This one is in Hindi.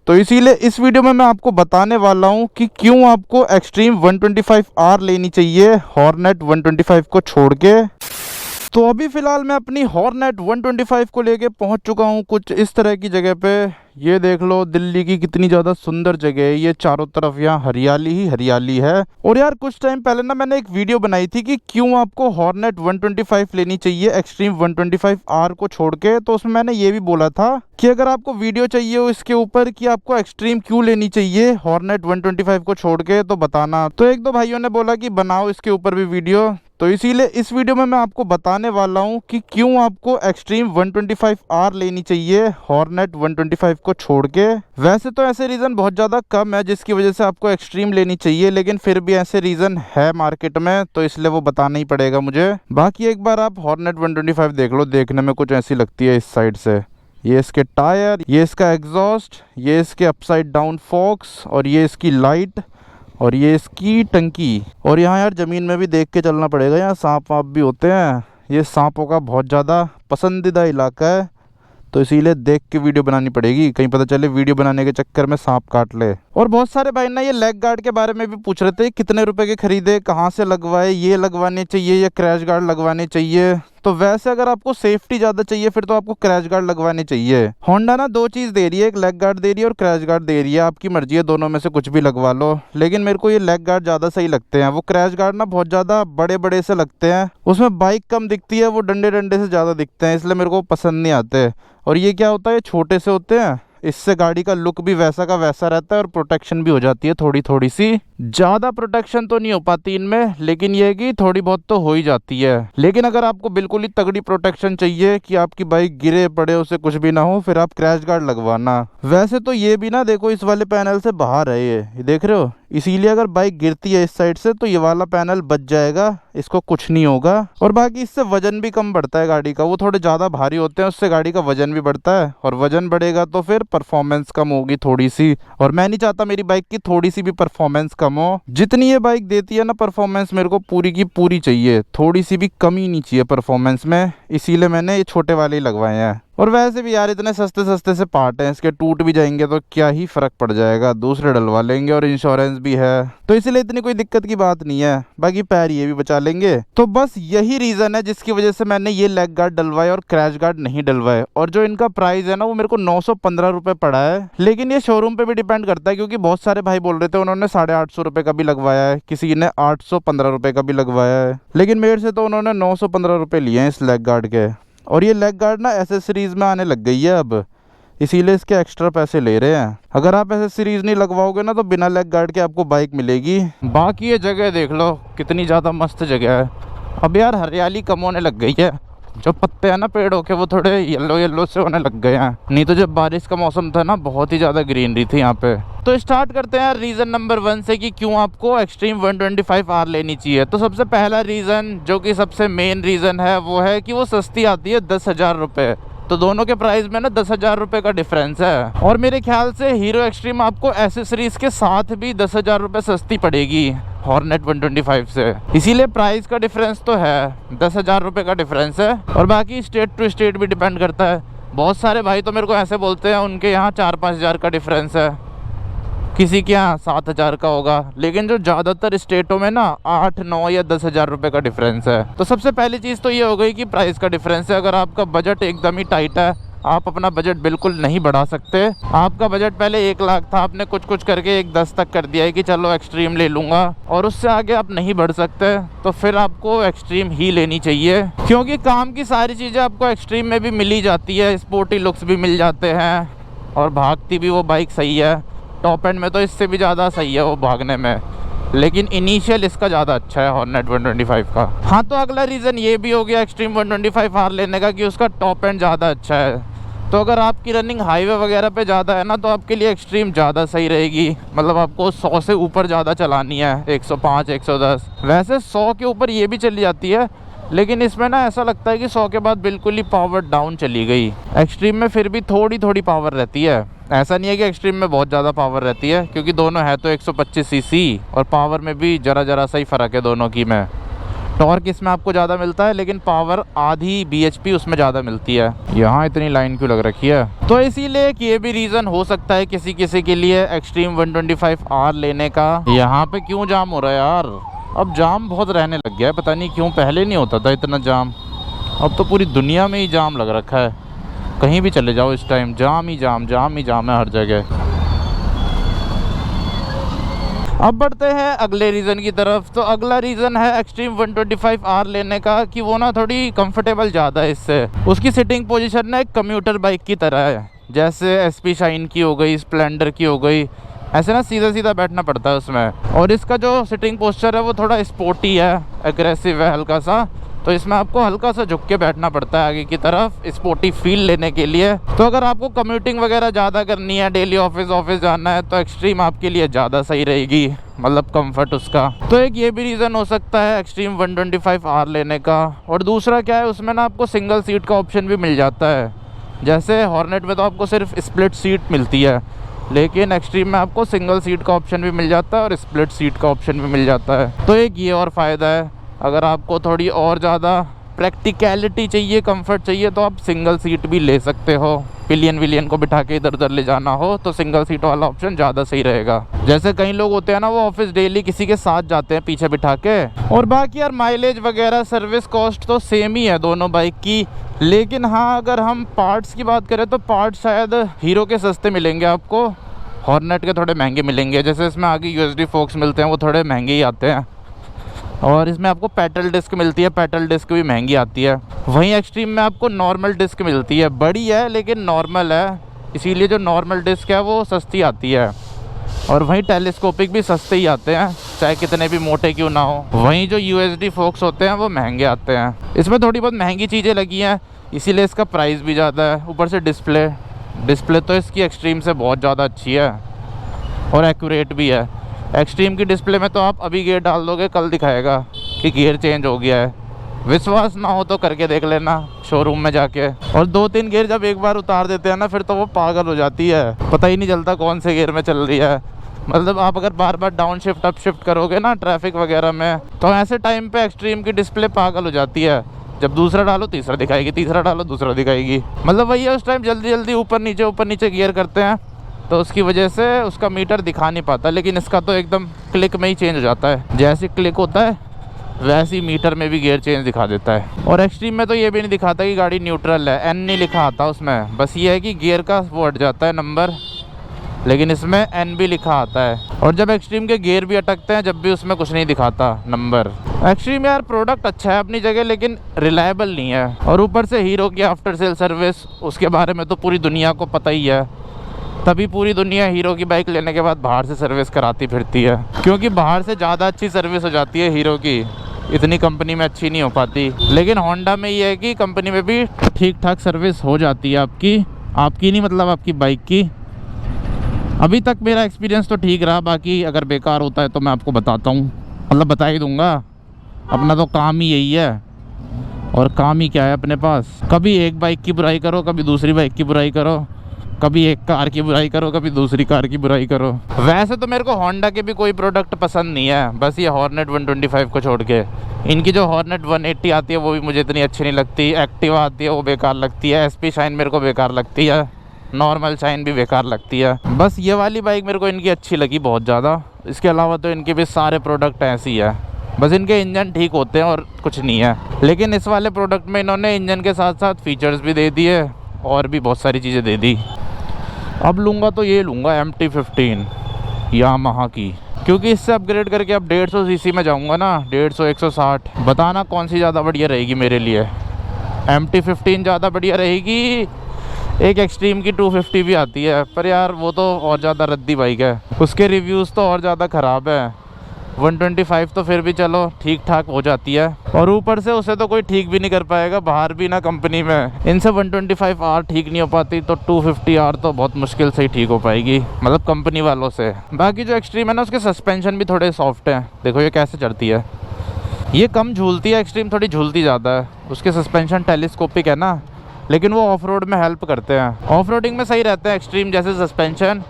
तो इसीलिए इस वीडियो में मैं आपको बताने वाला हूँ कि क्यों आपको एक्सट्रीम 125R लेनी चाहिए हॉर्नेट 125 को छोड़ के। तो अभी फ़िलहाल मैं अपनी हॉर्नेट 125 को लेके पहुंच चुका हूं कुछ इस तरह की जगह पे। ये देख लो दिल्ली की कितनी ज़्यादा सुंदर जगह है, ये चारों तरफ यहाँ हरियाली ही हरियाली है। और यार कुछ टाइम पहले ना मैंने एक वीडियो बनाई थी कि क्यों आपको हॉर्नेट 125 लेनी चाहिए एक्सट्रीम 125R को छोड़ के। तो उसमें मैंने ये भी बोला था कि अगर आपको वीडियो चाहिए हो इसके ऊपर कि आपको एक्सट्रीम क्यों लेनी चाहिए हॉर्नेट 125 को छोड़ के तो बताना। तो एक दो भाइयों ने बोला कि बनाओ इसके ऊपर भी वीडियो। तो इसीलिए इस वीडियो में मैं आपको बताने वाला हूं कि क्यों आपको एक्सट्रीम 125R लेनी चाहिए हॉर्नेट 125 को छोड़ के। वैसे तो ऐसे रीज़न बहुत ज़्यादा कम है जिसकी वजह से आपको एक्सट्रीम लेनी चाहिए, लेकिन फिर भी ऐसे रीज़न है मार्केट में, तो इसलिए वो बताना ही पड़ेगा मुझे। बाकी एक बार आप हॉर्नेट 125 देख लो, देखने में कुछ ऐसी लगती है इस साइड से। ये इसके टायर, ये इसका एग्जॉस्ट, ये इसके अपसाइड डाउन फॉक्स, और ये इसकी लाइट, और ये इसकी टंकी। और यहाँ यार ज़मीन में भी देख के चलना पड़ेगा, यहाँ सांप वाप भी होते हैं। ये सांपों का बहुत ज़्यादा पसंदीदा इलाका है, तो इसीलिए देख के वीडियो बनानी पड़ेगी, कहीं पता चले वीडियो बनाने के चक्कर में सांप काट ले। और बहुत सारे भाई ना ये लेग गार्ड के बारे में भी पूछ रहे थे, कितने रुपए के खरीदे, कहाँ से लगवाए, ये लगवाने चाहिए या क्रैश गार्ड लगवाने चाहिए। तो वैसे अगर आपको सेफ्टी ज़्यादा चाहिए फिर तो आपको क्रैश गार्ड लगवाने चाहिए। होंडा ना दो चीज़ दे रही है, एक लेग गार्ड दे रही है और क्रैश गार्ड दे रही है, आपकी मर्जी है, दोनों में से कुछ भी लगवा लो। लेकिन मेरे को ये लेग गार्ड ज़्यादा सही लगते हैं। वो क्रैश गार्ड ना बहुत ज़्यादा बड़े बड़े से लगते हैं, उसमें बाइक कम दिखती है, वो डंडे डंडे से ज़्यादा दिखते हैं, इसलिए मेरे को पसंद नहीं आते। और ये क्या होता है, ये छोटे से होते हैं, इससे गाड़ी का लुक भी वैसा का वैसा रहता है और प्रोटेक्शन भी हो जाती है थोड़ी थोड़ी सी। ज़्यादा प्रोटेक्शन तो नहीं हो पाती इनमें, लेकिन ये है कि थोड़ी बहुत तो हो ही जाती है। लेकिन अगर आपको बिल्कुल ही तगड़ी प्रोटेक्शन चाहिए कि आपकी बाइक गिरे पड़े उसे कुछ भी ना हो, फिर आप क्रैश गार्ड लगवाना। वैसे तो ये भी ना देखो इस वाले पैनल से बाहर है, ये देख रहे हो, इसीलिए अगर बाइक गिरती है इस साइड से तो ये वाला पैनल बच जाएगा, इसको कुछ नहीं होगा। और बाकी इससे वजन भी कम बढ़ता है गाड़ी का, वो थोड़े ज़्यादा भारी होते हैं, उससे गाड़ी का वजन भी बढ़ता है, और वजन बढ़ेगा तो फिर परफॉर्मेंस कम होगी थोड़ी सी। और मैं नहीं चाहता मेरी बाइक की थोड़ी सी भी परफॉर्मेंस कम हो। जितनी ये बाइक देती है ना परफॉर्मेंस, मेरे को पूरी की पूरी चाहिए, थोड़ी सी भी कमी नहीं चाहिए परफॉर्मेंस में, इसीलिए मैंने ये छोटे वाले ही लगवाए हैं। और वैसे भी यार इतने सस्ते सस्ते से पार्ट हैं, इसके टूट भी जाएंगे तो क्या ही फर्क पड़ जाएगा, दूसरे डलवा लेंगे, और इंश्योरेंस भी है, तो इसलिए इतनी कोई दिक्कत की बात नहीं है। बाकी पैर ये भी बचा लेंगे। तो बस यही रीज़न है जिसकी वजह से मैंने ये लेग गार्ड डलवाए और क्रैश गार्ड नहीं डलवाए। और जो इनका प्राइस है ना वो मेरे को 915 रुपये पड़ा है, लेकिन ये शोरूम पे भी डिपेंड करता है, क्योंकि बहुत सारे भाई बोल रहे थे उन्होंने 850 रुपये का भी लगवाया है, किसी ने 815 रुपये का भी लगवाया है, लेकिन मेरे से तो उन्होंने 915 रुपये लिए हैं इस लेग गार्ड के। और ये लेग गार्ड ना एसेसरीज में आने लग गई है अब, इसीलिए इसके एक्स्ट्रा पैसे ले रहे हैं। अगर आप एसेसरीज नहीं लगवाओगे ना तो बिना लेग गार्ड के आपको बाइक मिलेगी। बाकी ये जगह देख लो कितनी ज़्यादा मस्त जगह है। अब यार हरियाली कम होने लग गई है, जो पत्ते हैं ना पेड़ों के वो थोड़े येलो येलो से होने लग गए हैं, नहीं तो जब बारिश का मौसम था ना बहुत ही ज़्यादा ग्रीनरी थी यहाँ पे। तो स्टार्ट करते हैं रीज़न नंबर 1 से कि क्यों आपको एक्सट्रीम 125R लेनी चाहिए। तो सबसे पहला रीज़न जो कि सबसे मेन रीज़न है वो है कि वो सस्ती आती है 10,000 रुपये। तो दोनों के प्राइस में ना 10,000 रुपये का डिफरेंस है। और मेरे ख्याल से हीरो एक्सट्रीम आपको एसेसरीज के साथ भी 10,000 रुपये सस्ती पड़ेगी हॉर्नेट 125 से, इसीलिए प्राइस का डिफरेंस तो है, 10,000 रुपये का डिफरेंस है। और बाकी स्टेट टू स्टेट भी डिपेंड करता है। बहुत सारे भाई तो मेरे को ऐसे बोलते हैं उनके यहाँ 4-5 हज़ार का डिफरेंस है, किसी के यहाँ 7,000 का होगा, लेकिन जो ज़्यादातर स्टेटों में ना 8-9 या 10,000 रुपये का डिफरेंस है। तो सबसे पहली चीज़ तो ये हो गई कि प्राइस का डिफरेंस है। अगर आपका बजट एकदम ही टाइट है, आप अपना बजट बिल्कुल नहीं बढ़ा सकते, आपका बजट पहले 1 लाख था, आपने कुछ कुछ करके 1-10 तक कर दिया है कि चलो एक्सट्रीम ले लूँगा, और उससे आगे आप नहीं बढ़ सकते, तो फिर आपको एक्सट्रीम ही लेनी चाहिए। क्योंकि काम की सारी चीज़ें आपको एक्सट्रीम में भी मिल ही जाती है, स्पोर्टी लुक्स भी मिल जाते हैं, और भागती भी वो बाइक सही है। टॉप एंड में तो इससे भी ज़्यादा सही है वो भागने में, लेकिन इनिशियल इसका ज़्यादा अच्छा है हॉर्नेट 125 का। हाँ, तो अगला रीज़न ये भी हो गया एक्सट्रीम 125R लेने का कि उसका टॉप एंड ज़्यादा अच्छा है। तो अगर आपकी रनिंग हाईवे वगैरह पे ज़्यादा है ना तो आपके लिए एक्सट्रीम ज़्यादा सही रहेगी। मतलब आपको 100 से ऊपर ज़्यादा चलानी है, 105, 110, वैसे 100 के ऊपर ये भी चली जाती है, लेकिन इसमें ना ऐसा लगता है कि 100 के बाद बिल्कुल ही पावर डाउन चली गई। एक्सट्रीम में फिर भी थोड़ी थोड़ी पावर रहती है, ऐसा नहीं है कि एक्सट्रीम में बहुत ज़्यादा पावर रहती है, क्योंकि दोनों है तो 125 सीसी, और पावर में भी ज़रा सा ही फ़र्क है दोनों की में। टॉर्क इसमें आपको ज़्यादा मिलता है, लेकिन पावर आधी bhp उसमें ज़्यादा मिलती है। यहाँ इतनी लाइन क्यों लग रखी है? तो इसीलिए एक ये भी रीज़न हो सकता है किसी किसी के लिए एक्सट्रीम 125R लेने का। यहाँ पे क्यों जाम हो रहा है यार? अब जाम बहुत रहने लग गया है, पता नहीं क्यों। पहले नहीं होता था इतना जाम, अब तो पूरी दुनिया में ही जाम लग रखा है। कहीं भी चले जाओ इस टाइम जाम ही जाम, जाम ही जाम है हर जगह। अब बढ़ते हैं अगले रीज़न की तरफ। तो अगला रीज़न है एक्सट्रीम 125R लेने का कि वो ना थोड़ी कंफर्टेबल ज़्यादा है इससे। उसकी सिटिंग पोजीशन ना एक कम्यूटर बाइक की तरह है, जैसे SP शाइन की हो गई, स्प्लेंडर की हो गई। ऐसे ना सीधा सीधा बैठना पड़ता है उसमें। और इसका जो सिटिंग पोस्चर है वो थोड़ा स्पोर्टी है, एग्रेसिव है हल्का सा। तो इसमें आपको हल्का सा झुक के बैठना पड़ता है आगे की तरफ, स्पोर्टी फील लेने के लिए। तो अगर आपको कम्यूटिंग वगैरह ज़्यादा करनी है, डेली ऑफिस जाना है, तो एक्सट्रीम आपके लिए ज़्यादा सही रहेगी, मतलब कंफर्ट उसका। तो एक ये भी रीज़न हो सकता है एक्सट्रीम 125R लेने का। और दूसरा क्या है, उसमें ना आपको सिंगल सीट का ऑप्शन भी मिल जाता है। जैसे हॉर्नेट में तो आपको सिर्फ स्प्लिट सीट मिलती है, लेकिन एक्सट्रीम में आपको सिंगल सीट का ऑप्शन भी मिल जाता है और स्प्लिट सीट का ऑप्शन भी मिल जाता है। तो एक ये और फ़ायदा है। अगर आपको थोड़ी और ज़्यादा प्रैक्टिकलिटी चाहिए, कंफर्ट चाहिए, तो आप सिंगल सीट भी ले सकते हो। पिलियन को बिठा के इधर उधर ले जाना हो तो सिंगल सीट वाला ऑप्शन ज़्यादा सही रहेगा। जैसे कई लोग होते हैं ना, वो ऑफिस डेली किसी के साथ जाते हैं पीछे बिठा के। और बाकी यार माइलेज वगैरह, सर्विस कॉस्ट तो सेम ही है दोनों बाइक की। लेकिन हाँ, अगर हम पार्ट्स की बात करें तो पार्ट्स शायद हीरो के सस्ते मिलेंगे आपको, हॉर्नेट के थोड़े महंगे मिलेंगे। जैसे इसमें आगे USD फोक्स मिलते हैं, वो थोड़े महंगे ही आते हैं। और इसमें आपको पेट्रोल डिस्क मिलती है, पेट्रोल डिस्क भी महंगी आती है। वहीं एक्सट्रीम में आपको नॉर्मल डिस्क मिलती है, बड़ी है लेकिन नॉर्मल है, इसीलिए जो नॉर्मल डिस्क है वो सस्ती आती है। और वहीं टेलीस्कोपिक भी सस्ते ही आते हैं, चाहे कितने भी मोटे क्यों ना हो। वहीं जो USD फोक्स होते हैं वो महंगे आते हैं। इसमें थोड़ी बहुत महंगी चीज़ें लगी हैं, इसीलिए इसका प्राइस भी ज़्यादा है। ऊपर से डिस्प्ले तो इसकी एक्सट्रीम से बहुत ज़्यादा अच्छी है और एक्यूरेट भी है। एक्सट्रीम की डिस्प्ले में तो आप अभी गियर डाल दोगे, कल दिखाएगा कि गियर चेंज हो गया है। विश्वास ना हो तो करके देख लेना शोरूम में जाके। और 2-3 गियर जब एक बार उतार देते हैं ना, फिर तो वो पागल हो जाती है, पता ही नहीं चलता कौन से गियर में चल रही है। मतलब आप अगर बार बार डाउन शिफ्ट अप शिफ्ट करोगे ना ट्रैफिक वगैरह में, तो ऐसे टाइम पे एक्सट्रीम की डिस्प्ले पागल हो जाती है। जब दूसरा डालो तीसरा दिखाएगी, तीसरा डालो दूसरा दिखाएगी। मतलब वही है, उस टाइम जल्दी जल्दी ऊपर नीचे गियर करते हैं तो उसकी वजह से उसका मीटर दिखा नहीं पाता। लेकिन इसका तो एकदम क्लिक में ही चेंज हो जाता है, जैसे क्लिक होता है वैसे ही मीटर में भी गियर चेंज दिखा देता है। और एक्सट्रीम में तो ये भी नहीं दिखाता कि गाड़ी न्यूट्रल है, N नहीं लिखा आता उसमें, बस ये है कि गियर का वो हट जाता है नंबर, लेकिन इसमें N भी लिखा आता है। और जब एक्सट्रीम के गियर भी अटकते हैं जब भी उसमें कुछ नहीं दिखाता नंबर। एक्सट्रीम यार प्रोडक्ट अच्छा है अपनी जगह, लेकिन रिलायबल नहीं है। और ऊपर से हीरो की आफ्टर सेल सर्विस, उसके बारे में तो पूरी दुनिया को पता ही है, तभी पूरी दुनिया हीरो की बाइक लेने के बाद बाहर से सर्विस कराती फिरती है, क्योंकि बाहर से ज़्यादा अच्छी सर्विस हो जाती है हीरो की, इतनी कंपनी में अच्छी नहीं हो पाती। लेकिन होंडा में ये है कि कंपनी में भी ठीक ठाक सर्विस हो जाती है आपकी नहीं, मतलब आपकी बाइक की। अभी तक मेरा एक्सपीरियंस तो ठीक रहा, बाकी अगर बेकार होता है तो मैं आपको बताता हूँ, मतलब बता ही दूँगा। अपना तो काम ही यही है, और काम ही क्या है अपने पास, कभी एक बाइक की बुराई करो, कभी दूसरी बाइक की बुराई करो, कभी एक कार की बुराई करो, कभी दूसरी कार की बुराई करो। वैसे तो मेरे को होंडा के भी कोई प्रोडक्ट पसंद नहीं है, बस ये हॉर्नेट 125 को छोड़ के। इनकी जो हॉर्नेट 180 आती है वो भी मुझे इतनी अच्छी नहीं लगती, एक्टिवा आती है वो बेकार लगती है, SP शाइन मेरे को बेकार लगती है, नॉर्मल शाइन भी बेकार लगती है। बस ये वाली बाइक मेरे को इनकी अच्छी लगी बहुत ज़्यादा। इसके अलावा तो इनके भी सारे प्रोडक्ट ऐसे ही है, बस इनके इंजन ठीक होते हैं और कुछ नहीं है। लेकिन इस वाले प्रोडक्ट में इन्होंने इंजन के साथ साथ फीचर्स भी दे दिए और भी बहुत सारी चीज़ें दे दी। अब लूँगा तो ये लूँगा MT-15 यामाहा की, क्योंकि इससे अपग्रेड करके अब 150 सीसी में जाऊँगा ना, 150 160। बताना कौन सी ज़्यादा बढ़िया रहेगी मेरे लिए, MT-15 ज़्यादा बढ़िया रहेगी। एक एक्सट्रीम की 250 भी आती है, पर यार वो तो और ज़्यादा रद्दी बाइक है, उसके रिव्यूज़ तो और ज़्यादा ख़राब है। 125 तो फिर भी चलो ठीक ठाक हो जाती है, और ऊपर से उसे तो कोई ठीक भी नहीं कर पाएगा बाहर भी ना कंपनी में। इनसे 125R ठीक नहीं हो पाती, तो 250R तो बहुत मुश्किल से ही ठीक हो पाएगी, मतलब कंपनी वालों से। बाकी जो एक्सट्रीम है ना, उसके सस्पेंशन भी थोड़े सॉफ्ट हैं, देखो ये कैसे चढ़ती है, ये कम झूलती है, एक्सट्रीम थोड़ी झूलती ज़्यादा है। उसके सस्पेंशन टेलीस्कोपिक है ना, लेकिन वो ऑफ रोड में हेल्प करते हैं, ऑफ रोडिंग में सही रहते हैं एक्सट्रीम जैसे सस्पेंशन।